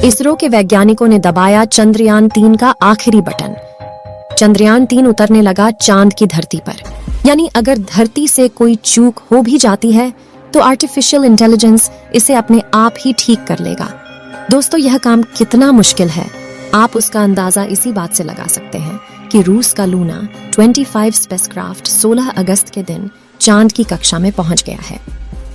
इसरो के वैज्ञानिकों ने दबाया चंद्रयान-3 का आखिरी बटन। चंद्रयान-3 उतरने लगा चांद की धरती पर। यानी अगर धरती से कोई चूक हो भी जाती है तो आर्टिफिशियल इंटेलिजेंस इसे अपने आप ही ठीक कर लेगा। दोस्तों, यह काम कितना मुश्किल है आप उसका अंदाजा इसी बात से लगा सकते हैं कि रूस का लूना 25 स्पेसक्राफ्ट 16 अगस्त के दिन चांद की कक्षा में पहुंच गया है।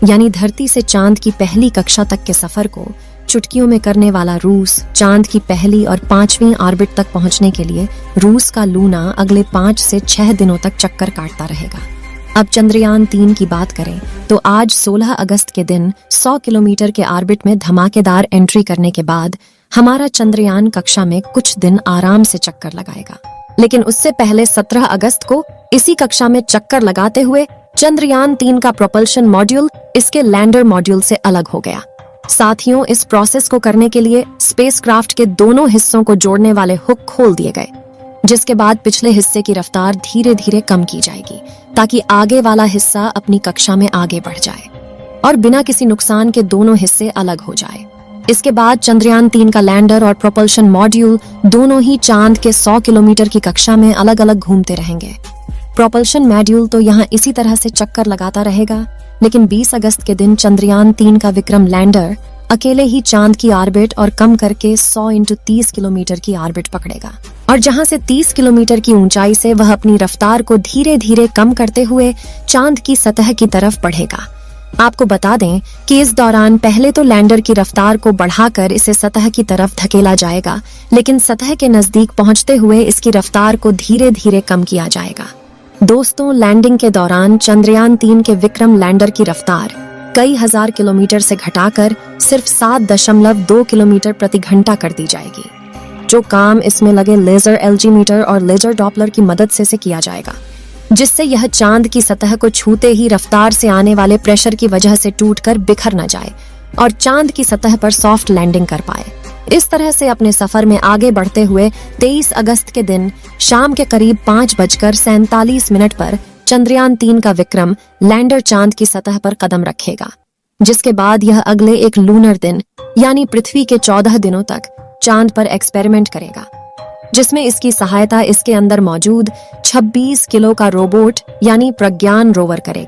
यानी धरती से चांद की पहली कक्षा तक के सफर को चुटकियों में करने वाला रूस चांद की पहली और 5वीं ऑर्बिट तक पहुंचने के लिए रूस का लूना अगले 5 से 6 दिनों तक चक्कर काटता रहेगा। अब चंद्रयान-3 की बात करें तो आज 16 अगस्त के दिन 100 किलोमीटर के ऑर्बिट में धमाकेदार एंट्री करने के बाद हमारा चंद्रयान कक्षा में कुछ दिन आराम से चक्कर लगाएगा। लेकिन उससे पहले 17 अगस्त को इसी कक्षा में चक्कर लगाते हुए चंद्रयान-3 का प्रोपल्शन मॉड्यूल इसके लैंडर मॉड्यूल से अलग हो गया। साथियों, इस प्रोसेस को करने के लिए स्पेसक्राफ्ट के दोनों हिस्सों को जोड़ने वाले हुक खोल दिए गए, जिसके बाद पिछले हिस्से की रफ्तार धीरे धीरे कम की जाएगी ताकि आगे वाला हिस्सा अपनी कक्षा में आगे बढ़ जाए और बिना किसी नुकसान के दोनों हिस्से अलग हो जाए। इसके बाद चंद्रयान-3 का लैंडर और प्रोपल्शन मॉड्यूल दोनों ही चांद के 100 किलोमीटर की कक्षा में अलग अलग घूमते रहेंगे। प्रोपल्शन मॉड्यूल तो यहाँ इसी तरह से चक्कर लगाता रहेगा, लेकिन 20 अगस्त के दिन चंद्रयान-3 का विक्रम लैंडर अकेले ही चांद की ऑर्बिट और कम करके 100 × 30 किलोमीटर की ऑर्बिट पकड़ेगा और जहां से 30 किलोमीटर की ऊंचाई से वह अपनी रफ्तार को धीरे धीरे कम करते हुए चांद की सतह की तरफ बढ़ेगा। आपको बता दें कि इस दौरान पहले तो लैंडर की रफ्तार को बढ़ाकर इसे सतह की तरफ धकेला जाएगा, लेकिन सतह के नजदीक पहुंचते हुए इसकी रफ्तार को धीरे धीरे कम किया जाएगा। दोस्तों, लैंडिंग के दौरान चंद्रयान-3 के विक्रम लैंडर की रफ्तार कई हजार किलोमीटर से घटाकर सिर्फ 7.2 किलोमीटर प्रति घंटा कर दी जाएगी, जो काम इसमें लगे लेजर एल्टीमीटर और लेजर डॉपलर की मदद से किया जाएगा, जिससे यह चांद की सतह को छूते ही रफ्तार से आने वाले प्रेशर की वजह से टूटकर बिखर न जाए और चांद की सतह पर सॉफ्ट लैंडिंग कर पाए। इस तरह से अपने सफर में आगे बढ़ते हुए 23 अगस्त के दिन शाम के करीब 5:47 पर चंद्रयान-3 का विक्रम लैंडर चांद की सतह पर कदम रखेगा, जिसके बाद यह अगले एक लूनर दिन यानी पृथ्वी के 14 दिनों तक चांद पर एक्सपेरिमेंट करेगा, जिसमें इसकी सहायता इसके अंदर मौजूद 26 किलो का रोबोट यानी प्रज्ञान रोवर करेगा।